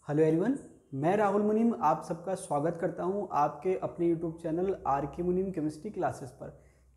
Hello everyone, मैं राहुल मुनीम आप सबका स्वागत करता हूं आपके अपने यूट्यूब चैनल आर के मुनीम केमिस्ट्री क्लासेस पर।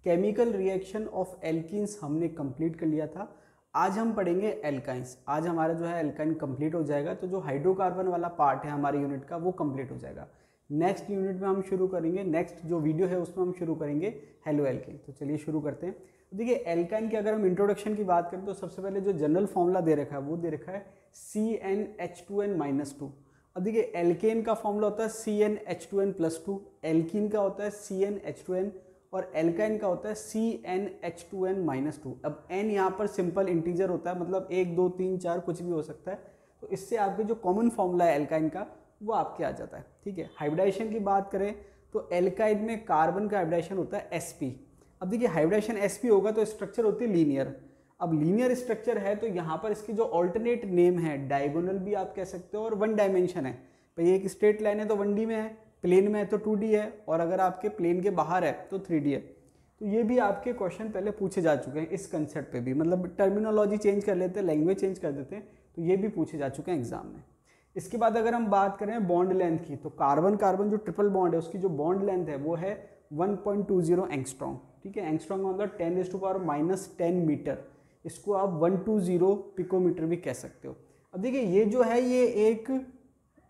केमिकल रिएक्शन ऑफ एल्कीन्स हमने कंप्लीट कर लिया था। आज हम पढ़ेंगे एल्काइंस। आज हमारा जो है एल्काइन कंप्लीट हो जाएगा, तो जो हाइड्रोकार्बन वाला पार्ट है हमारे यूनिट का वो कंप्लीट हो जाएगा। नेक्स्ट यूनिट में हम शुरू करेंगे, नेक्स्ट जो वीडियो है उसमें हम शुरू करेंगे हेलो एल्केन। तो चलिए शुरू करते हैं। देखिए एल्काइन की अगर हम इंट्रोडक्शन की बात करें तो सबसे पहले जो जनरल फॉर्मूला दे रखा है वो दे रखा है CnH2n-2। अब देखिए एल्केन का फॉर्मूला होता है CnH2n+2, एल्कीन का होता है CnH2n और एल्काइन का होता है CnH2n-2। अब n यहाँ पर सिंपल इंटीजर होता है, मतलब 1 2 3 4 कुछ भी हो सकता है। तो इससे आपके जो कॉमन फॉर्मूला है एल्काइन का वो आपके आ जाता है। ठीक है, हाइब्रिडाइजेशन की बात करें तो एल्काइन में कार्बन का हाइब्रिडाइजेशन होता है sp। अब देखिए हाइब्रिडाइजेशन sp होगा तो स्ट्रक्चर होती है लीनियर। अब लीनियर स्ट्रक्चर है तो यहाँ पर इसकी जो ऑल्टरनेट नेम है, डायगोनल भी आप कह सकते हो और वन डायमेंशन है। भाई एक स्ट्रेट लाइन है तो 1D में है, प्लेन में है तो 2D है, और अगर आपके प्लेन के बाहर है तो 3D है। तो ये भी आपके क्वेश्चन पहले पूछे जा चुके हैं इस कंसेप्ट पे भी, मतलब टर्मिनोलॉजी चेंज कर लेते हैं, लैंग्वेज चेंज कर देते हैं, तो ये भी पूछे जा चुके हैं एग्जाम में। इसके बाद अगर हम बात करें बॉन्ड लेंथ की तो कार्बन कार्बन जो ट्रिपल बॉन्ड है उसकी जो बॉन्ड लेंथ है वो है 1.20 एंगस्ट्रॉम। ठीक है, एंगस्ट्रॉम का मतलब 10⁻⁻10 मीटर, इसको आप 120 पिकोमीटर भी कह सकते हो। अब देखिए ये जो है ये एक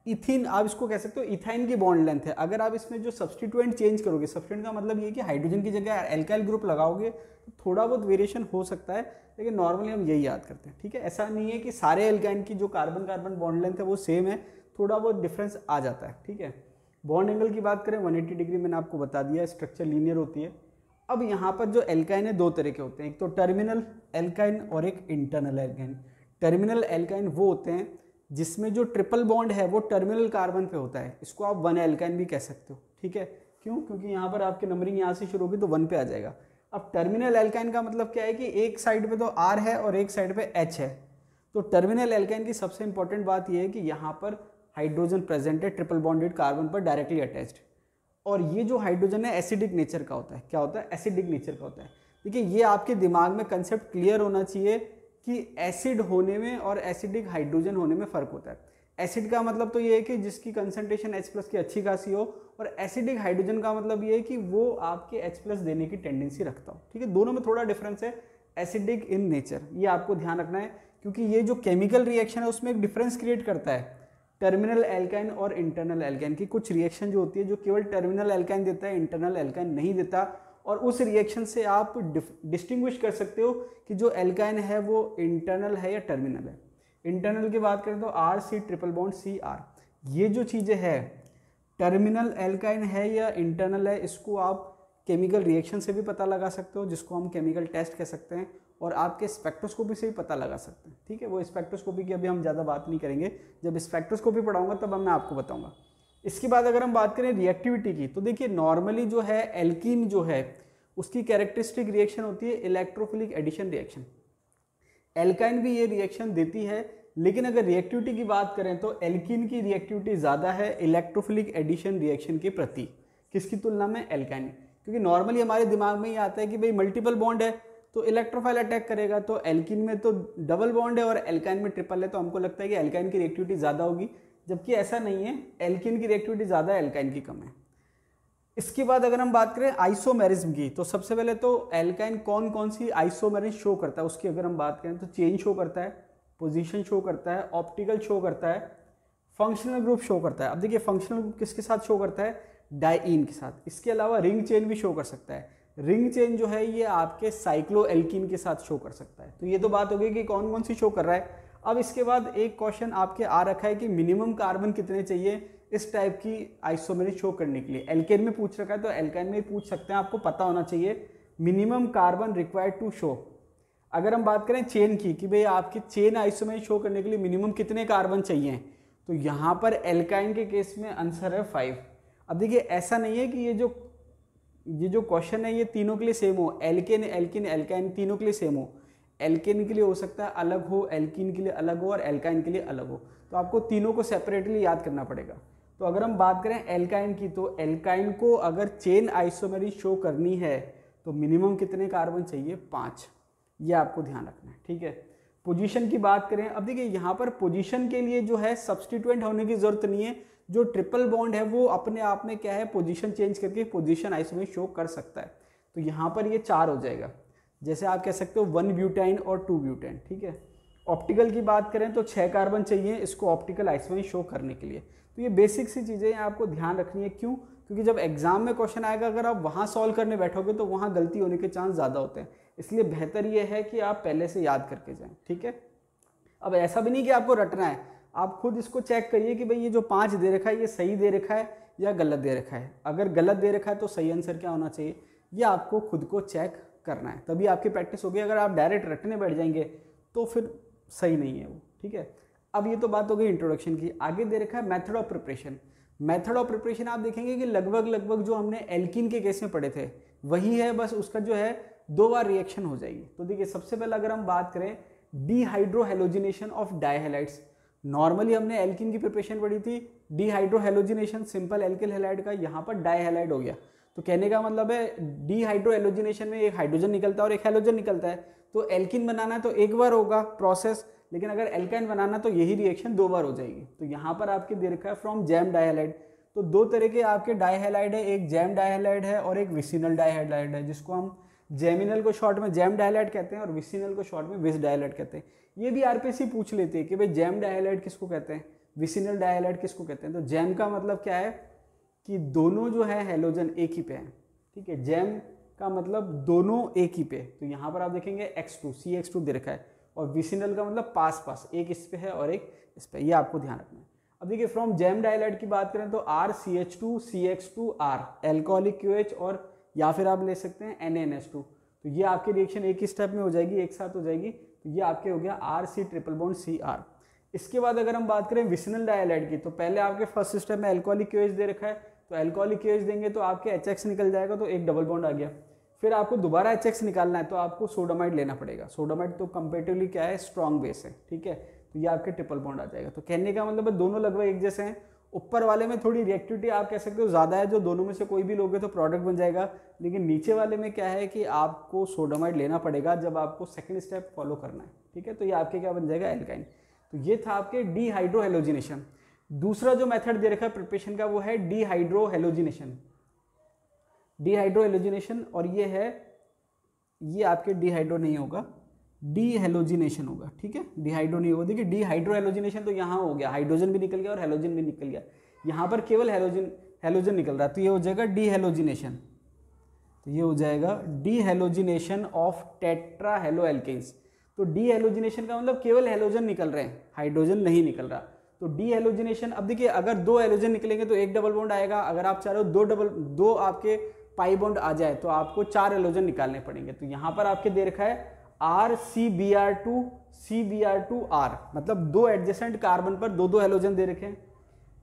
इथिन, आप इसको कह सकते हो इथाइन की बॉन्ड लेंथ है। अगर आप इसमें जो सब्सटीट्यूएंट चेंज करोगे, सब्सटीट्यूएंट का मतलब ये कि हाइड्रोजन की जगह एल्काइल ग्रुप लगाओगे तो थोड़ा बहुत वेरिएशन हो सकता है, लेकिन नॉर्मली हम यही याद करते हैं। ठीक है, ऐसा नहीं है कि सारे एल्काइन की जो कार्बन कार्बन बॉन्ड लेंथ है वो सेम है, थोड़ा बहुत डिफरेंस आ जाता है। ठीक है, बॉन्ड एंगल की बात करें 180 डिग्री, मैंने आपको बता दिया, स्ट्रक्चर लीनियर होती है। अब यहाँ पर जो एल्काइन है दो तरह के होते हैं, एक तो टर्मिनल एल्काइन और एक इंटरनल एल्काइन। टर्मिनल एल्काइन वो होते हैं जिसमें जो ट्रिपल बॉन्ड है वो टर्मिनल कार्बन पे होता है, इसको आप 1 एल्काइन भी कह सकते हो। ठीक है, क्यों? क्योंकि यहाँ पर आपकी नंबरिंग यहाँ से शुरू होगी तो 1 पे आ जाएगा। अब टर्मिनल एल्काइन का मतलब क्या है कि एक साइड पे तो R है और एक साइड पे H है। तो टर्मिनल एल्काइन की सबसे इंपॉर्टेंट बात यह है कि यहाँ पर हाइड्रोजन प्रेजेंट है ट्रिपल बॉन्डेड कार्बन पर डायरेक्टली अटैच्ड, और ये जो हाइड्रोजन है एसिडिक नेचर का होता है। क्या होता है? एसिडिक नेचर का होता है। देखिए ये आपके दिमाग में कंसेप्ट क्लियर होना चाहिए कि एसिड होने में और एसिडिक हाइड्रोजन होने में फ़र्क होता है। एसिड का मतलब तो ये है कि जिसकी कंसंट्रेशन H+ की अच्छी खासी हो, और एसिडिक हाइड्रोजन का मतलब ये है कि वो आपके H+ देने की टेंडेंसी रखता हो। ठीक है, दोनों में थोड़ा डिफरेंस है, एसिडिक इन नेचर, ये आपको ध्यान रखना है, क्योंकि ये जो केमिकल रिएक्शन है उसमें एक डिफरेंस क्रिएट करता है टर्मिनल एल्काइन और इंटरनल एल्काइन की। कुछ रिएक्शन जो होती है जो केवल टर्मिनल एल्काइन देता है, इंटरनल एल्काइन नहीं देता, और उस रिएक्शन से आप डिस्टिंग्विश कर सकते हो कि जो एल्काइन है वो इंटरनल है या टर्मिनल है। इंटरनल की बात करें तो RC ट्रिपल बॉन्ड CR, ये जो चीज़ें है टर्मिनल एल्काइन है या इंटरनल है, इसको आप केमिकल रिएक्शन से भी पता लगा सकते हो, जिसको हम केमिकल टेस्ट कह सकते हैं, और आपके स्पेक्ट्रोस्कोपी से भी पता लगा सकते हैं। ठीक है, वो स्पेक्ट्रोस्कोपी की अभी हम ज़्यादा बात नहीं करेंगे, जब स्पेक्ट्रोस्कोपी पढ़ाऊंगा तब मैं आपको बताऊंगा। इसके बाद अगर हम बात करें रिएक्टिविटी की तो देखिए नॉर्मली जो है एल्कीन जो है उसकी कैरेक्टरिस्टिक रिएक्शन होती है इलेक्ट्रोफिलिक एडिशन रिएक्शन। एल्काइन भी ये रिएक्शन देती है, लेकिन अगर रिएक्टिविटी की बात करें तो एल्कीन की रिएक्टिविटी ज़्यादा है इलेक्ट्रोफिलिक एडिशन रिएक्शन के प्रति, किसकी तुलना में? एल्काइन। क्योंकि नॉर्मली हमारे दिमाग में ये आता है कि भाई मल्टीपल बॉन्ड है तो इलेक्ट्रोफाइल अटैक करेगा, तो एल्कीन में तो डबल बॉन्ड है और एल्काइन में ट्रिपल है, तो हमको लगता है कि एल्काइन की रिएक्टिविटी ज़्यादा होगी, जबकि ऐसा नहीं है, एल्कीन की रिएक्टिविटी ज़्यादा है, एल्काइन की कम है। इसके बाद अगर हम बात करें आइसोमेरिज्म की तो सबसे पहले तो एल्काइन कौन कौन सी आइसोमेरिज्म शो करता है उसकी अगर हम बात करें तो चेन शो करता है, पोजीशन शो करता है, ऑप्टिकल शो करता है, फंक्शनल ग्रुप शो करता है। अब देखिए फंक्शनल ग्रुप किसके साथ शो करता है? डाइईन के साथ। इसके अलावा रिंग चेन भी शो कर सकता है। रिंग चेन जो है ये आपके साइक्लोएल्कीन के साथ शो कर सकता है। तो ये तो बात हो गई कि कौन कौन सी शो कर रहा है। अब इसके बाद एक क्वेश्चन आपके आ रखा है कि मिनिमम कार्बन कितने चाहिए इस टाइप की आइसोमेरिज शो करने के लिए। एल्केन में पूछ रखा है तो एल्काइन में पूछ सकते हैं, आपको पता होना चाहिए minimum carbon required to show. अगर हम बात करें चेन की कि भाई आपकी चेन आइसोमेरिज शो करने के लिए मिनिमम कितने कार्बन चाहिए, तो यहाँ पर एल्काइन के केस में आंसर है 5। अब देखिए ऐसा नहीं है कि ये जो क्वेश्चन है ये तीनों के लिए सेम हो, एल्केन एल्किन एल्काइन तीनों के लिए सेम हो। एल्केन के लिए हो सकता है अलग हो, एल्कीन के लिए अलग हो, और एल्काइन के लिए अलग हो, तो आपको तीनों को सेपरेटली याद करना पड़ेगा। तो अगर हम बात करें एल्काइन की तो एल्काइन को अगर चेन आइसोमेरिज शो करनी है तो मिनिमम कितने कार्बन चाहिए? 5, ये आपको ध्यान रखना है। ठीक है, पोजीशन की बात करें, अब देखिए यहाँ पर पोजीशन के लिए जो है सब्सटीट्यूएंट होने की जरूरत नहीं है, जो ट्रिपल बॉन्ड है वो अपने आप में क्या है पोजीशन चेंज करके पोजीशन आइसोमेर शो कर सकता है। तो यहाँ पर ये 4 हो जाएगा, जैसे आप कह सकते हो 1 ब्यूटाइन और 2 ब्यूटाइन, ठीक है। ऑप्टिकल की बात करें तो 6 कार्बन चाहिए इसको ऑप्टिकल आइसोमेर शो करने के लिए। तो ये बेसिक सी चीज़ें आपको ध्यान रखनी है, क्यों? क्योंकि जब एग्जाम में क्वेश्चन आएगा अगर आप वहाँ सॉल्व करने बैठोगे तो वहाँ गलती होने के चांस ज़्यादा होते हैं, इसलिए बेहतर ये है कि आप पहले से याद करके जाएं, ठीक है। अब ऐसा भी नहीं कि आपको रटना है, आप खुद इसको चेक करिए कि भाई ये जो 5 दे रखा है ये सही दे रखा है या गलत दे रखा है। अगर गलत दे रखा है तो सही आंसर क्या होना चाहिए, ये आपको खुद को चेक करना है, तभी आपकी प्रैक्टिस होगी। अगर आप डायरेक्ट रटने बैठ जाएंगे तो फिर सही नहीं है वो, ठीक है। अब ये तो बात हो गई इंट्रोडक्शन की। आगे दे रखा है method of preparation. Method of preparation आप देखेंगे कि लगभग जो हमने एल्कीन के केस में पढ़े थे वही है, बस उसका जो है 2 बार रिएक्शन हो जाएगी। तो देखिए सबसे पहले अगर हम बात करें डिहाइड्रोहेलोजिनेशन ऑफ डाइहैलाइड्स, नॉर्मली हमने एल्कीन की प्रिपरेशन पढ़ी थी, डिहाइड्रोहेलोजिनेशन सिंपल एल्किल हैलाइड का, यहाँ पर डाइहैलाइड हो गया। तो कहने का मतलब है डिहाइड्रोहेलोजिनेशन में एक हाइड्रोजन निकलता है और एक हैलोजन निकलता है, तो एल्कीन बनाना है तो एक बार होगा प्रोसेस, लेकिन अगर एल्काइन बनाना तो यही रिएक्शन 2 बार हो जाएगी। तो यहाँ पर आपके दे रखा है फ्रॉम जैम डाइहैलाइड। तो 2 तरह के आपके डाइहैलाइड है, एक जैम डाइहैलाइड है और एक विसिनल डाइहैलाइड है, जिसको हम जैमिनल को शॉर्ट में जैम डाइहैलाइड कहते हैं और विसिनल को शॉर्ट में विस डाइहैलाइड कहते हैं। ये भी आरपीएससी पूछ लेते हैं कि भाई जैम डाइहैलाइड किसको कहते हैं, विसिनल डाइहैलाइड किसको कहते हैं। तो जैम का मतलब क्या है कि दोनों जो है हैलोजन एक ही पे हैं, ठीक है। जैम का मतलब दोनों एक ही पे, तो यहाँ पर आप देखेंगे X2 CX2 दे रखा है, और विसिनल का मतलब पास, एक इस पे है और एक इस पे, ये आपको ध्यान रखना है। अब देखिए फ्रॉम जैम डाइहैलाइड की बात करें तो RCH2 CX2R एल्कोहलिक QH, और या फिर आप ले सकते हैं NaNH2। तो ये आपकी रिएक्शन एक ही स्टेप में हो जाएगी, एक साथ हो जाएगी। तो ये आपके हो गया RC ट्रिपल बॉन्ड CR। इसके बाद अगर हम बात करें विसिनल डाइहैलाइड की, तो पहले आपके फर्स्ट स्टेप में एल्कोहलिक QH दे रखा है, तो एल्कोहलिक QH देंगे तो आपके HX निकल जाएगा, तो एक डबल बॉन्ड आ गया। फिर आपको दोबारा HX निकालना है तो आपको सोडामाइड लेना पड़ेगा। सोडामाइड तो कंपेरेटिवली क्या है, स्ट्रॉन्ग बेस है, ठीक है। तो ये आपके ट्रिपल बॉन्ड आ जाएगा। तो कहने का मतलब है दोनों लगभग एक जैसे हैं, ऊपर वाले में थोड़ी रिएक्टिविटी आप कह सकते हो ज़्यादा है, जो दोनों में से कोई भी लोगे तो प्रोडक्ट बन जाएगा, लेकिन नीचे वाले में क्या है कि आपको सोडामाइड लेना पड़ेगा जब आपको सेकंड स्टेप फॉलो करना है, ठीक है। तो ये आपके क्या बन जाएगा, एल्काइन। तो ये था आपके डिहाइड्रोहेलोजिनेशन। दूसरा जो मेथड दे रखा है प्रिपरेशन का वो है डिहाइड्रोहेलोजिनेशन। डिहाइड्रोहेलोजिनेशन, और ये है, ये आपके डिहाइड्रो नहीं होगा, डीहेलोजिनेशन होगा, ठीक है। डिहाइड्रो नहीं होगा। देखिए डिहाइड्रोहेलोजिनेशन तो यहाँ हो गया, हाइड्रोजन भी निकल गया और हेलोजन भी निकल गया, यहाँ पर केवल हेलोजन निकल रहा है, तो ये हो जाएगा डीहेलोजिनेशन। तो ये हो जाएगा डीहेलोजिनेशन ऑफ टेट्रा हेलो एल्केन्स। तो डीहेलोजिनेशन का मतलब केवल हेलोजन निकल रहे हैं, हाइड्रोजन नहीं निकल रहा। तो डीहेलोजिनेशन, अब देखिए अगर 2 हेलोजन निकलेंगे तो एक डबल बॉन्ड आएगा, अगर आप चाह रहे हो 2 आपके पाई बॉन्ड आ जाए तो आपको 4 हेलोजन निकालने पड़ेंगे। तो यहाँ पर आपके दे रखा है RCBr2 CBr2R, मतलब 2 एडजेसेंट कार्बन पर 2 हेलोजन दे रखे हैं।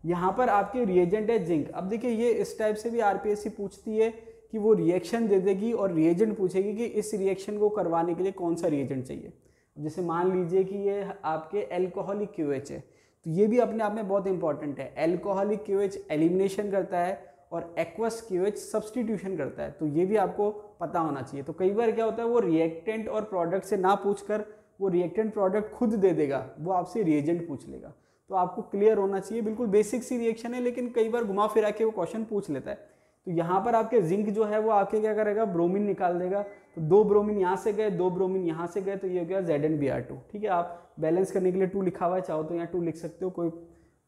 यहाँ पर आपके रिएजेंट है जिंक। अब देखिए ये इस टाइप से भी आरपीएससी पूछती है कि वो रिएक्शन दे देगी और रिएजेंट पूछेगी कि इस रिएक्शन को करवाने के लिए कौन सा रिएजेंट चाहिए। जैसे मान लीजिए कि ये आपके एल्कोहलिक QH है, तो ये भी अपने आप में बहुत इंपॉर्टेंट है। एल्कोहलिक QH एलिमिनेशन करता है और एक्वस QH सब्सटीट्यूशन करता है, तो ये भी आपको पता होना चाहिए। तो कई बार क्या होता है वो रिएक्टेंट और प्रोडक्ट से ना पूछकर वो रिएक्टेंट प्रोडक्ट खुद दे देगा, वो आपसे रिएजेंट पूछ लेगा। तो आपको क्लियर होना चाहिए, बिल्कुल बेसिक सी रिएक्शन है, लेकिन कई बार घुमा फिरा के वो क्वेश्चन पूछ लेता है। तो यहाँ पर आपके जिंक जो है वो आके क्या करेगा, ब्रोमीन निकाल देगा। तो 2 ब्रोमीन यहाँ से गए, 2 ब्रोमीन यहाँ से गए, तो ये हो गया ZnBr2, ठीक है। आप बैलेंस करने के लिए 2 लिखा हुआ है, चाहो तो यहाँ 2 लिख सकते हो, कोई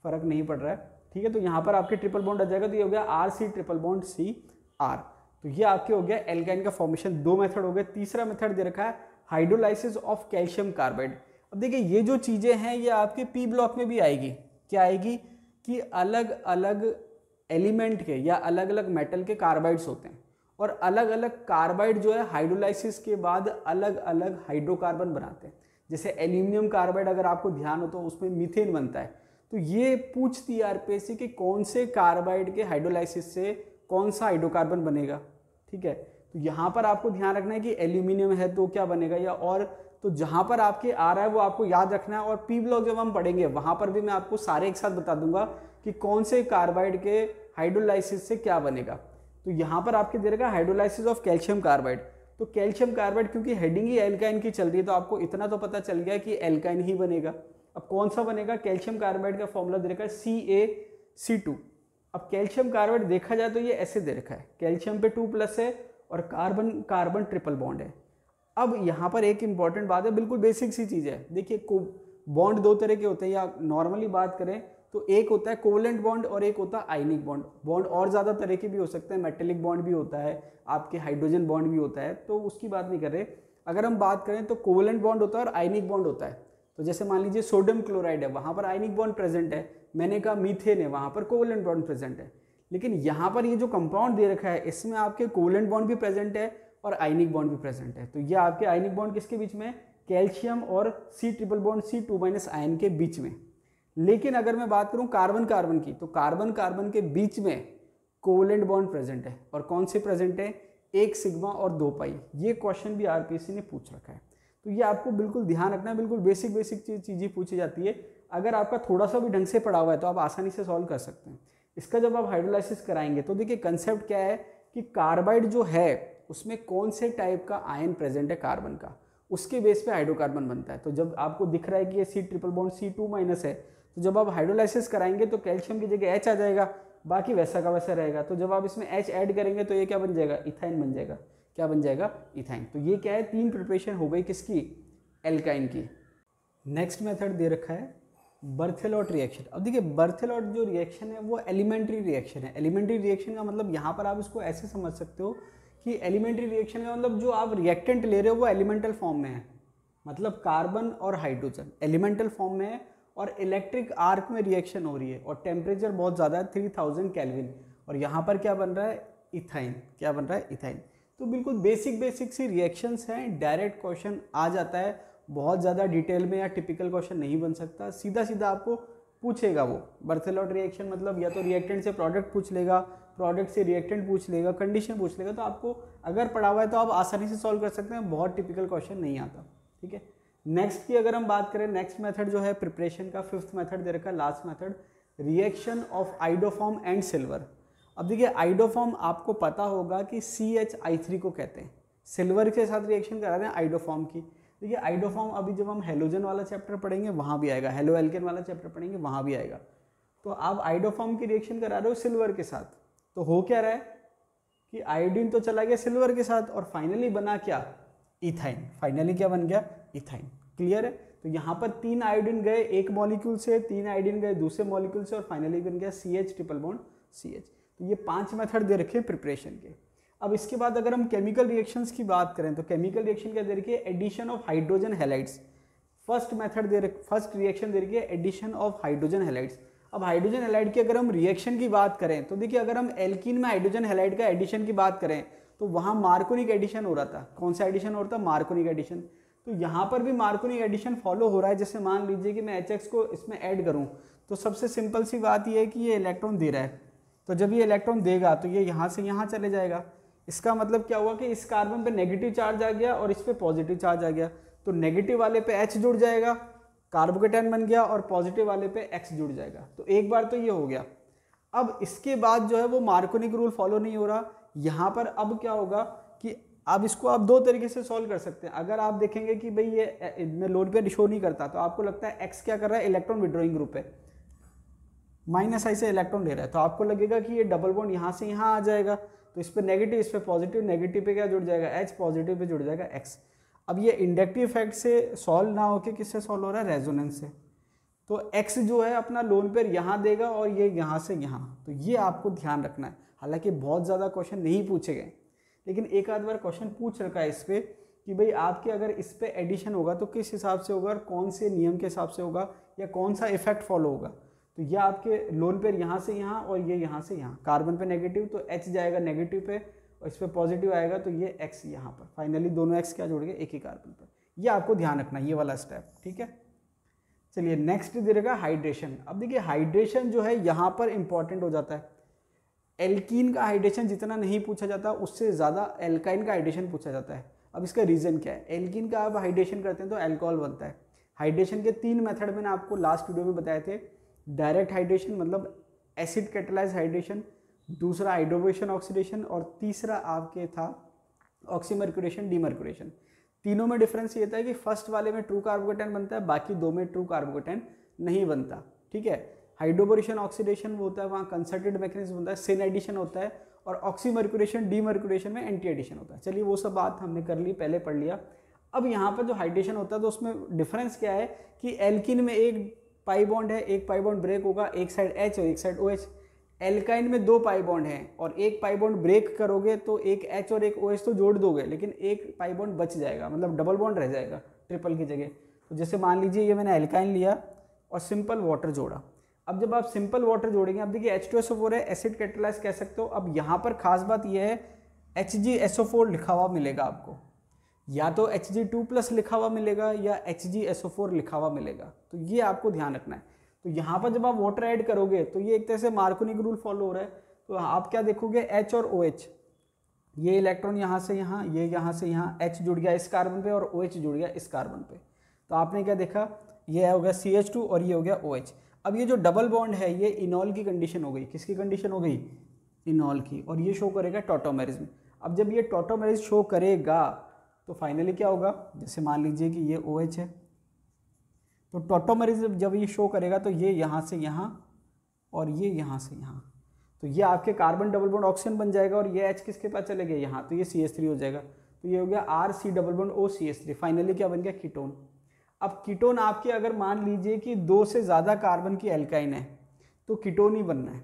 फर्क नहीं पड़ रहा है, ठीक है। तो यहाँ पर आपके ट्रिपल बॉन्ड आ जाएगा, तो ये हो गया RC ट्रिपल बॉन्ड CR। तो ये आपके हो गया एल्काइन का फॉर्मेशन। 2 मेथड हो गए। तीसरा मेथड दे रखा है हाइड्रोलाइसिस ऑफ कैल्शियम कार्बाइड। अब देखिए ये जो चीजें हैं ये आपके P ब्लॉक में भी आएगी। क्या आएगी कि अलग अलग एलिमेंट के या अलग अलग मेटल के कार्बाइड्स होते हैं, और अलग अलग कार्बाइड जो है हाइड्रोलाइसिस के बाद अलग अलग हाइड्रोकार्बन बनाते हैं। जैसे एल्यूमिनियम कार्बाइड अगर आपको ध्यान हो तो उसमें मीथेन बनता है। तो ये पूछती है आरपीएससी कि कौन से कार्बाइड के हाइड्रोलाइसिस से कौन सा हाइड्रोकार्बन बनेगा, ठीक है। तो यहाँ पर आपको ध्यान रखना है कि एल्यूमिनियम है तो क्या बनेगा, या और तो जहाँ पर आपके आ रहा है वो आपको याद रखना है। और पी ब्लॉक जब हम पढ़ेंगे वहाँ पर भी मैं आपको सारे एक साथ बता दूंगा कि कौन से कार्बाइड के हाइड्रोलाइसिस से क्या बनेगा। तो यहाँ पर आपके दे रखा हाइड्रोलाइसिस ऑफ कैल्शियम कार्बाइड। तो कैल्शियम कार्बाइड क्योंकि हेडिंग ही एल्काइन की चल रही है तो आपको इतना तो पता चल गया कि एल्काइन ही बनेगा। अब कौन सा बनेगा, कैल्शियम कार्बाइड का फॉर्मूला दे रखा है CaC2। अब कैल्शियम कार्बाइड देखा जाए तो ये ऐसे दे रखा है, कैल्शियम पे 2+ है और कार्बन कार्बन ट्रिपल बॉन्ड है। अब यहाँ पर एक इंपॉर्टेंट बात है, बिल्कुल बेसिक सी चीज़ है। देखिए बॉन्ड दो तरह के होते हैं, या नॉर्मली बात करें तो एक होता है कोवेलेंट बॉन्ड और एक होता है आयनिक बॉन्ड। बॉन्ड और ज़्यादा तरह के भी हो सकते हैं, मेटेलिक बॉन्ड भी होता है, आपके हाइड्रोजन बॉन्ड भी होता है, तो उसकी बात नहीं कर रहे। अगर हम बात करें तो कोवेलेंट बॉन्ड होता है और आयनिक बॉन्ड होता है। तो जैसे मान लीजिए सोडियम क्लोराइड है, वहाँ पर आयनिक बॉन्ड प्रेजेंट है, मैंने कहा मीथेन है, वहाँ पर कोवेलेंट बॉन्ड प्रेजेंट है। लेकिन यहाँ पर ये जो कंपाउंड दे रखा है इसमें आपके कोवेलेंट बॉन्ड भी प्रेजेंट है और आयनिक बॉन्ड भी प्रेजेंट है। तो ये आपके आयनिक बॉन्ड किसके बीच में, कैल्शियम और C triple bond C2- ion के बीच में। लेकिन अगर मैं बात करूं कार्बन कार्बन की, तो कार्बन कार्बन के बीच में कोवेलेंट बॉन्ड प्रेजेंट है। और कौन से प्रेजेंट है, 1 सिग्मा और 2 पाई। ये क्वेश्चन भी आरपीएससी ने पूछ रखा है, तो ये आपको बिल्कुल ध्यान रखना है। बिल्कुल बेसिक चीज़ें पूछी जाती है। अगर आपका थोड़ा सा भी ढंग से पढ़ा हुआ है तो आप आसानी से सॉल्व कर सकते हैं। इसका जब आप हाइड्रोलाइसिस कराएंगे तो देखिए कंसेप्ट क्या है कि कार्बाइड जो है उसमें कौन से टाइप का आयन प्रेजेंट है कार्बन का, उसके बेस पे हाइड्रोकार्बन बनता है। तो जब आपको दिख रहा है कि ये C ट्रिपल बॉन्ड C2- है, तो जब आप हाइड्रोलाइसिस कराएंगे तो कैल्शियम की जगह H आ जाएगा, बाकी वैसा का वैसा रहेगा। तो जब आप इसमें H ऐड करेंगे तो ये क्या बन जाएगा, इथाइन बन जाएगा। क्या बन जाएगा, इथाइन। तो ये क्या है, 3 प्रिपरेशन हो गई किसकी, एल्काइन की। नेक्स्ट मेथड दे रखा है बर्थेलॉट रिएक्शन। अब देखिए बर्थेलॉट जो रिएक्शन है वो एलिमेंट्री रिएक्शन है। एलिमेंट्री रिएक्शन का मतलब यहाँ पर आप इसको ऐसे समझ सकते हो कि एलिमेंट्री रिएक्शन का मतलब जो आप रिएक्टेंट ले रहे हो वो एलिमेंटल फॉर्म में है, मतलब कार्बन और हाइड्रोजन एलिमेंटल फॉर्म में है और इलेक्ट्रिक आर्क में रिएक्शन हो रही है और टेम्परेचर बहुत ज़्यादा है 3000 केल्विन, और यहाँ पर क्या बन रहा है, इथाइन। क्या बन रहा है, इथाइन। तो बिल्कुल बेसिक सी रिएक्शंस हैं। डायरेक्ट क्वेश्चन आ जाता है, बहुत ज़्यादा डिटेल में या टिपिकल क्वेश्चन नहीं बन सकता, सीधा सीधा आपको पूछेगा वो। बर्थेलॉट रिएक्शन मतलब या तो रिएक्टेंट से प्रोडक्ट पूछ लेगा, प्रोडक्ट से रिएक्टेंट पूछ लेगा, कंडीशन पूछ लेगा। तो आपको अगर पढ़ा हुआ है तो आप आसानी से सॉल्व कर सकते हैं, बहुत टिपिकल क्वेश्चन नहीं आता। ठीक है, नेक्स्ट की अगर हम बात करें, नेक्स्ट मेथड जो है प्रिपरेशन का 5th मेथड दे रखा है, last method, reaction of iodoform and silver. अब देखिए आइडोफॉर्म आपको पता होगा कि CHI3 को कहते हैं, सिल्वर के साथ रिएक्शन करा रहे हैं आइडोफॉर्म की। देखिए आइडोफॉर्म अभी जब हम हेलोजन वाला चैप्टर पढ़ेंगे वहाँ भी आएगा, हेलो एल्केन वाला चैप्टर पढ़ेंगे वहाँ भी आएगा। तो आप आइडोफॉर्म की रिएक्शन करा रहे हो सिल्वर के साथ, तो हो क्या रहा है कि आयोडीन तो चला गया सिल्वर के साथ और फाइनली बना क्या, इथाइन। फाइनली क्या बन गया, इथाइन। क्लियर है। तो यहाँ पर 3 आयोडीन गए एक मॉलिक्यूल से, 3 आयोडीन गए दूसरे मॉलिक्यूल से और फाइनली बन गया CH ट्रिपल बॉन्ड CH। तो ये 5 मेथड दे रखे हैं प्रिपरेशन के। अब इसके बाद अगर हम केमिकल रिएक्शंस की बात करें तो केमिकल रिएक्शन क्या दे रखी है, addition of hydrogen halides. First reaction दे रखी है एडिशन ऑफ हाइड्रोजन हैलाइड्स। अब हाइड्रोजन हैलाइड की अगर हम रिएक्शन की बात करें तो देखिए अगर हम एल्कीन में हाइड्रोजन हैलाइड का एडिशन की बात करें तो वहाँ मार्कोनिक एडिशन हो रहा था। कौन सा एडिशन हो रहा था, मार्कोनिक एडिशन। तो यहाँ पर भी मार्कोनिक एडिशन फॉलो हो रहा है। जैसे मान लीजिए कि मैं HX को इसमें ऐड करूँ तो सबसे सिंपल सी बात यह है कि ये इलेक्ट्रॉन दे रहा है, तो जब ये इलेक्ट्रॉन देगा तो ये यहाँ से यहाँ चले जाएगा। इसका मतलब क्या हुआ कि इस कार्बन पे नेगेटिव चार्ज आ गया और इस पे पॉजिटिव चार्ज आ गया, तो नेगेटिव वाले पे H जुड़ जाएगा, कार्बोकेटायन बन गया, और पॉजिटिव वाले पे X जुड़ जाएगा। तो एक बार तो ये हो गया। अब इसके बाद जो है वो मार्कोनिक रूल फॉलो नहीं हो रहा। यहाँ पर अब क्या होगा कि अब इसको आप 2 तरीके से सॉल्व कर सकते हैं। अगर आप देखेंगे कि भाई ये मैं लोड पे शो नहीं करता तो आपको लगता है X क्या कर रहा है, इलेक्ट्रॉन विड्रॉइंग ग्रुप है, -I से इलेक्ट्रॉन ले रहा है, तो आपको लगेगा कि ये डबल बॉन्ड यहाँ से यहाँ आ जाएगा, तो इस पे नेगेटिव, इस पे पॉजिटिव, नेगेटिव पे क्या जुड़ जाएगा H, पॉजिटिव पे जुड़ जाएगा X। अब ये इंडक्टिव इफेक्ट से सॉल्व ना होके किससे सॉल्व हो रहा है, रेजोनेंस से। तो X जो है अपना लोन पेयर यहाँ देगा और ये यहाँ से यहाँ, तो ये आपको ध्यान रखना है। हालांकि बहुत ज़्यादा क्वेश्चन नहीं पूछे गए, लेकिन एक आध बार क्वेश्चन पूछ रखा है इस पर कि भाई आपके अगर इस पर एडिशन होगा तो किस हिसाब से होगा और कौन से नियम के हिसाब से होगा या कौन सा इफेक्ट फॉलो होगा। तो ये आपके लोन पेयर यहाँ से यहाँ और ये यहाँ से यहाँ, कार्बन पे नेगेटिव तो H जाएगा नेगेटिव पे और इस पर पॉजिटिव आएगा तो ये X यहाँ पर, फाइनली दोनों X क्या जुड़ गए, एक ही कार्बन पर। ये आपको ध्यान रखना ये वाला स्टेप, ठीक है। चलिए नेक्स्ट दे रहेगा हाइड्रेशन। अब देखिए हाइड्रेशन जो है यहाँ पर इंपॉर्टेंट हो जाता है। एल्कीन का हाइड्रेशन जितना नहीं पूछा जाता उससे ज़्यादा एल्काइन का हाइड्रेशन पूछा जाता है। अब इसका रीज़न क्या है, एल्कीन का आप हाइड्रेशन करते हैं तो अल्कोहल बनता है। हाइड्रेशन के 3 मेथड मैंने आपको लास्ट वीडियो में बताए थे। डायरेक्ट हाइड्रेशन मतलब एसिड कैटलाइज हाइड्रेशन, दूसरा हाइड्रोवेशन ऑक्सीडेशन और तीसरा आपके था ऑक्सीमर्क्यूरेशन, डीमर्क्यूरेशन। तीनों में डिफरेंस ये था कि फर्स्ट वाले में ट्रू कार्बोकेटायन बनता है, बाकी दो में ट्रू कार्बोकेटायन नहीं बनता, ठीक है। हाइड्रोबोरेशन ऑक्सीडेशन वो होता है, वहाँ कंसर्टेड मैकेनिज्म होता है, सिन एडिशन होता है, और ऑक्सीमर्क्यूरेशन डीमर्क्यूरेशन में एंटी एडिशन होता है। चलिए वो सब बात हमने कर ली, पहले पढ़ लिया। अब यहाँ पर जो हाइड्रेशन होता है तो उसमें डिफरेंस क्या है कि एल्किन में एक पाई बॉन्ड है, एक पाई बॉन्ड ब्रेक होगा, एक साइड H और एक साइड OH। एल्काइन में दो पाई बॉन्ड हैं और एक पाई बॉन्ड ब्रेक करोगे तो एक H और एक OH तो जोड़ दोगे, लेकिन एक पाई बॉन्ड बच जाएगा, मतलब डबल बॉन्ड रह जाएगा ट्रिपल की जगह। तो जैसे मान लीजिए ये मैंने एल्काइन लिया और सिंपल वाटर जोड़ा। अब जब आप सिंपल वाटर जोड़ेंगे, अब देखिए H2SO4 है, एसिड कैटालाइज कह सकते हो। अब यहाँ पर खास बात यह है HgSO4 लिखा हुआ मिलेगा आपको, या तो Hg2+ लिखा हुआ मिलेगा या HgSO4 लिखा हुआ मिलेगा, तो ये आपको ध्यान रखना है। तो यहाँ पर जब आप वाटर ऐड करोगे तो ये एक तरह से मार्कोनी रूल फॉलो हो रहा है। तो आप क्या देखोगे, H और OH, ये इलेक्ट्रॉन यहाँ से यहाँ, ये यहाँ से यहाँ, H जुड़ गया इस कार्बन पे और OH जुड़ गया इस कार्बन पे। तो आपने क्या देखा, ये हो गया CH2 और ये हो गया OH। अब ये जो डबल बॉन्ड है ये इनॉल की कंडीशन हो गई। किसकी कंडीशन हो गई, इनॉल की, और ये शो करेगा टॉटोमेरिज्म। अब जब ये टॉटोमेरिज्म शो करेगा तो फाइनली क्या होगा, जैसे मान लीजिए कि ये OH है, तो टॉटोमेरिज्म जब ये शो करेगा तो ये यहाँ से यहाँ और ये यहाँ से यहाँ, तो ये आपके कार्बन डबल बॉन्ड ऑक्सीजन बन जाएगा और ये H किसके पास चले गए यहाँ, तो ये CH3 हो जाएगा। तो ये हो गया RC double bond OCH3। Finally क्या बन गया, कीटोन। अब कीटोन आपके अगर मान लीजिए कि 2 से ज़्यादा कार्बन की एल्काइन है तो कीटोन ही बनना है।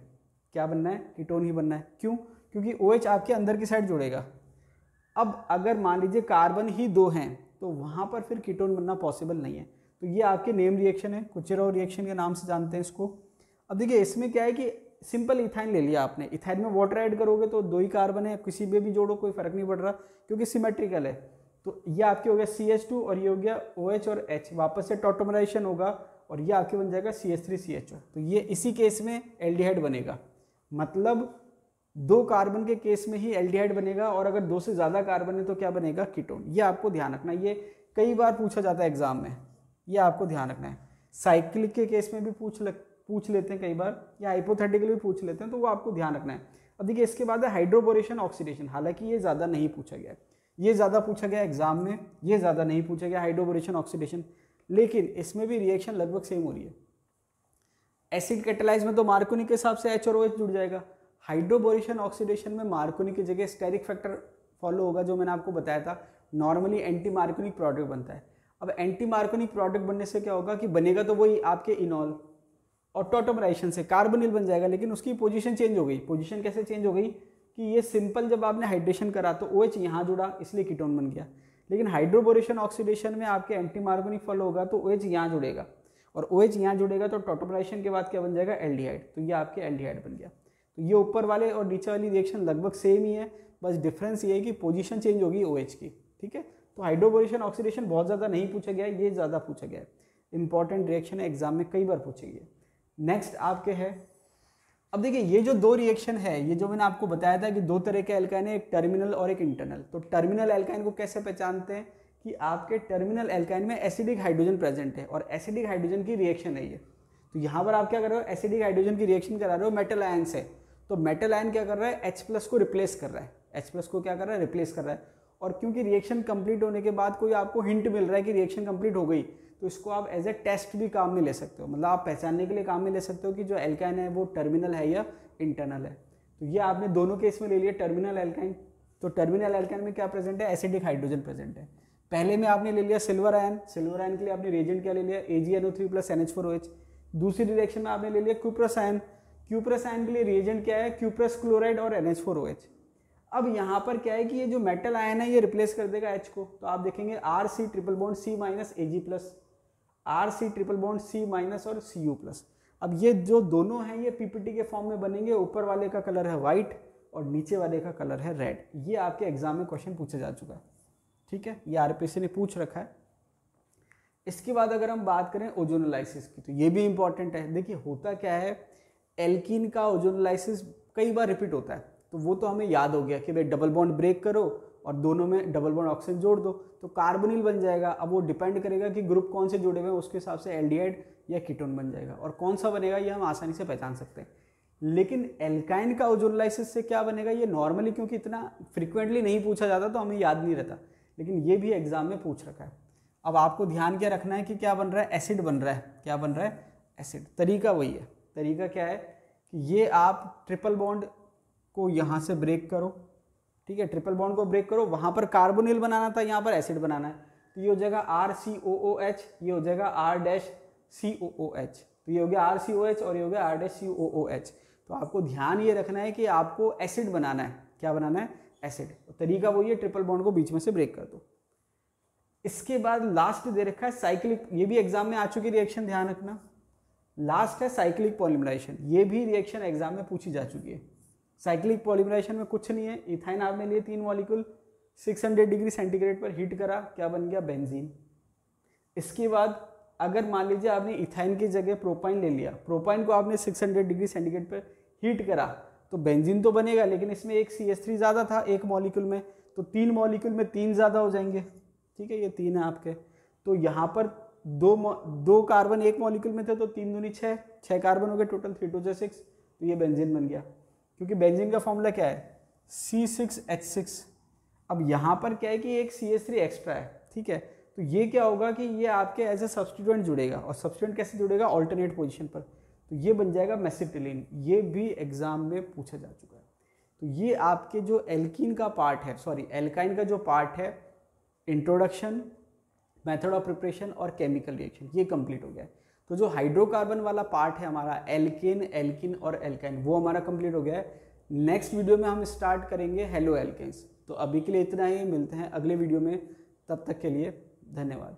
क्या बनना है, कीटोन ही बनना है। क्यों, क्योंकि OH आपके अंदर की साइड जुड़ेगा। अब अगर मान लीजिए कार्बन ही 2 हैं तो वहाँ पर फिर कीटोन बनना पॉसिबल नहीं है। तो ये आपके नेम रिएक्शन है, कुचेरोव रिएक्शन के नाम से जानते हैं इसको। अब देखिए इसमें क्या है कि सिंपल इथाइन ले लिया आपने, इथाइन में वाटर ऐड करोगे तो 2 ही कार्बन है, किसी में भी जोड़ो कोई फर्क नहीं पड़ रहा क्योंकि सिमेट्रिकल है। तो ये आपके हो गया CH2 और ये हो गया OH और H, वापस से टॉटोमराइजेशन होगा और ये आपके बन जाएगा CH3CH4। तो ये इसी केस में एल्डिहाइड बनेगा, मतलब 2 कार्बन के केस में ही एल्डिहाइड बनेगा, और अगर 2 से ज़्यादा कार्बन है तो क्या बनेगा, कीटोन। ये आपको ध्यान रखना, ये कई बार पूछा जाता है एग्जाम में, ये आपको ध्यान रखना है। साइक्लिक के केस में भी पूछ लेते हैं कई बार, या हाइपोथेटिकली भी पूछ लेते हैं, तो वो आपको ध्यान रखना है। अब देखिए इसके बाद है हाइड्रोबोरेशन ऑक्सीडेशन। हालांकि ये ज़्यादा नहीं पूछा गया है, ये ज़्यादा पूछा गया एग्जाम में, ये ज़्यादा नहीं पूछा गया हाइड्रोबोरेशन ऑक्सीडेशन, लेकिन इसमें भी रिएक्शन लगभग सेम हो रही है। एसिड कैटालाइज में तो मार्कोनी के हिसाब से H और OH जुड़ जाएगा। हाइड्रोबोरेशन ऑक्सीडेशन में मार्कोनी की जगह स्टेरिक फैक्टर फॉलो होगा, जो मैंने आपको बताया था। नॉर्मली एंटी मार्कोनिक प्रोडक्ट बनता है। अब एंटी मार्कोनिक प्रोडक्ट बनने से क्या होगा कि बनेगा तो वही आपके इनॉल, और टॉटोमराइजेशन से कार्बोनिल बन जाएगा, लेकिन उसकी पोजीशन चेंज हो गई। पोजीशन कैसे चेंज हो गई कि ये सिंपल जब आपने हाइड्रेशन करा तो OH यहाँ जुड़ा इसलिए कीटोन बन गया, लेकिन हाइड्रोबोरेशन ऑक्सीडेशन में आपके एंटी मार्कोनिक फॉलो होगा तो OH यहाँ जुड़ेगा, और OH यहाँ जुड़ेगा तो टॉटोमराइजेशन के बाद क्या बन जाएगा, एल्डिहाइड। तो ये आपके एल्डिहाइड बन गया। तो ये ऊपर वाले और नीचे वाली रिएक्शन लगभग सेम ही है, बस डिफरेंस ये है कि पोजीशन चेंज होगी OH की, ठीक है। तो हाइड्रोबोरेशन ऑक्सीडेशन बहुत ज़्यादा नहीं पूछा गया है, ये ज़्यादा पूछा गया है, इंपॉर्टेंट रिएक्शन है, एग्जाम में कई बार पूछी गई है। नेक्स्ट आपके है, अब देखिए ये जो 2 रिएक्शन है, ये जो मैंने आपको बताया था कि 2 तरह के एल्काइन है, एक टर्मिनल और एक इंटरनल। तो टर्मिनल एल्काइन को कैसे पहचानते हैं कि आपके टर्मिनल एल्काइन में एसिडिक हाइड्रोजन प्रेजेंट है और एसिडिक हाइड्रोजन की रिएक्शन है ये। तो यहाँ पर आप क्या कर रहे हो, एसिडिक हाइड्रोजन की रिएक्शन करा रहे हो मेटल आयन से। तो मेटल आयन क्या कर रहा है, H+ को रिप्लेस कर रहा है, H+ को क्या कर रहा है, रिप्लेस कर रहा है। और क्योंकि रिएक्शन कंप्लीट होने के बाद कोई आपको हिंट मिल रहा है कि रिएक्शन कंप्लीट हो गई, तो इसको आप एज ए टेस्ट भी काम में ले सकते हो, मतलब आप पहचानने के लिए काम में ले सकते हो कि जो एल्काइन है वो टर्मिनल है या इंटरनल है। तो ये आपने दोनों केस में ले लिया टर्मिनल एल्काइन। तो टर्मिनल एल्काइन में क्या प्रेजेंट है, एसिडिक हाइड्रोजन प्रेजेंट है। पहले में आपने ले लिया सिल्वर आयन, सिल्वर आयन के लिए आपने रिएजेंट क्या ले लिया, AgNO3 + NH4OH। दूसरी रिएक्शन में आपने ले लिया क्यूप्रस आयन, क्यूप्रस आयन के लिए रिएजेंट क्या है, क्यूप्रस क्लोराइड और NH4OH। अब यहाँ पर क्या है कि ये जो मेटल आयन है ये रिप्लेस कर देगा H को, तो आप देखेंगे RC triple bond C- Ag+, RC triple bond C- और Cu+। अब ये जो दोनों हैं ये PPT के फॉर्म में बनेंगे, ऊपर वाले का कलर है वाइट और नीचे वाले का कलर है रेड। ये आपके एग्जाम में क्वेश्चन पूछा जा चुका है, ठीक है, ये RPSC ने पूछ रखा है। इसके बाद अगर हम बात करें ओजोनोलाइसिस की, तो ये भी इंपॉर्टेंट है। देखिए होता क्या है, एल्कीन का ओजोनोलाइसिस कई बार रिपीट होता है, तो वो तो हमें याद हो गया कि भाई डबल बॉन्ड ब्रेक करो और दोनों में डबल बॉन्ड ऑक्सीजन जोड़ दो तो कार्बोनिल बन जाएगा। अब वो डिपेंड करेगा कि ग्रुप कौन से जुड़े हुए हैं, उसके हिसाब से एल्डिहाइड या कीटोन बन जाएगा, और कौन सा बनेगा ये हम आसानी से पहचान सकते हैं। लेकिन एल्काइन का ओजोनोलाइसिस से क्या बनेगा, ये नॉर्मली क्योंकि इतना फ्रिक्वेंटली नहीं पूछा जाता तो हमें याद नहीं रहता, लेकिन ये भी एग्जाम में पूछ रखा है। अब आपको ध्यान क्या रखना है कि क्या बन रहा है, एसिड बन रहा है। क्या बन रहा है, एसिड। तरीका वही है। तरीका क्या है कि ये आप ट्रिपल बॉन्ड को यहाँ से ब्रेक करो, ठीक है, ट्रिपल बॉन्ड को ब्रेक करो, वहाँ पर कार्बोनिल बनाना था, यहाँ पर एसिड बनाना है, तो ये हो जाएगा RCOOH, ये हो जाएगा R-COOH, तो ये हो गया RCOH और ये हो गया R-COOH। तो आपको ध्यान ये रखना है कि आपको एसिड बनाना है। क्या बनाना है, एसिड। तो तरीका वही है, ट्रिपल बॉन्ड को बीच में से ब्रेक कर दो। इसके बाद लास्ट दे रखा है साइक्लिक, ये भी एग्जाम में आ चुकी रिएक्शन, ध्यान रखना। लास्ट है साइक्लिक पॉलीमराइजेशन, ये भी रिएक्शन एग्जाम में पूछी जा चुकी है। साइक्लिक पॉलीमराइजेशन में कुछ नहीं है, इथाइन आपने लिए 3 मॉलिक्यूल 600 डिग्री सेंटीग्रेड पर हीट करा, क्या बन गया, बेंजीन। इसके बाद अगर मान लीजिए आपने इथाइन की जगह प्रोपाइन ले लिया, प्रोपाइन को आपने 600 डिग्री सेंटीग्रेड पर हीट करा तो बेंजीन तो बनेगा, लेकिन इसमें एक CH3 ज़्यादा था एक मॉलिक्यूल में, तो 3 मॉलिक्यूल में 3 ज़्यादा हो जाएंगे, ठीक है, ये 3 है आपके। तो यहाँ पर दो कार्बन एक मॉलिक्यूल में थे, तो 3 दूनी 6 कार्बन हो गए टोटल, 3 2 6, तो ये बेंजीन बन गया। क्योंकि बेंजीन का फॉर्मूला क्या है, C6H6। अब यहाँ पर क्या है कि एक CH3 एक्स्ट्रा है, ठीक है, तो ये क्या होगा कि ये आपके एज ए सब्स्टिट्यूएंट जुड़ेगा, और सब्स्टिट्यूएंट कैसे जुड़ेगा, ऑल्टरनेट पोजीशन पर, तो ये बन जाएगा मेसिटिलीन। ये भी एग्जाम में पूछा जा चुका है। तो ये आपके जो एल्कीन का पार्ट है, सॉरी एल्काइन का जो पार्ट है, इंट्रोडक्शन, मेथड ऑफ प्रिपरेशन और केमिकल रिएक्शन, ये कंप्लीट हो गया है। तो जो हाइड्रोकार्बन वाला पार्ट है हमारा, एल्केन, एल्किन और एल्काइन, वो हमारा कंप्लीट हो गया है। नेक्स्ट वीडियो में हम स्टार्ट करेंगे हेलो एल्केन्स। तो अभी के लिए इतना ही, मिलते हैं अगले वीडियो में, तब तक के लिए धन्यवाद।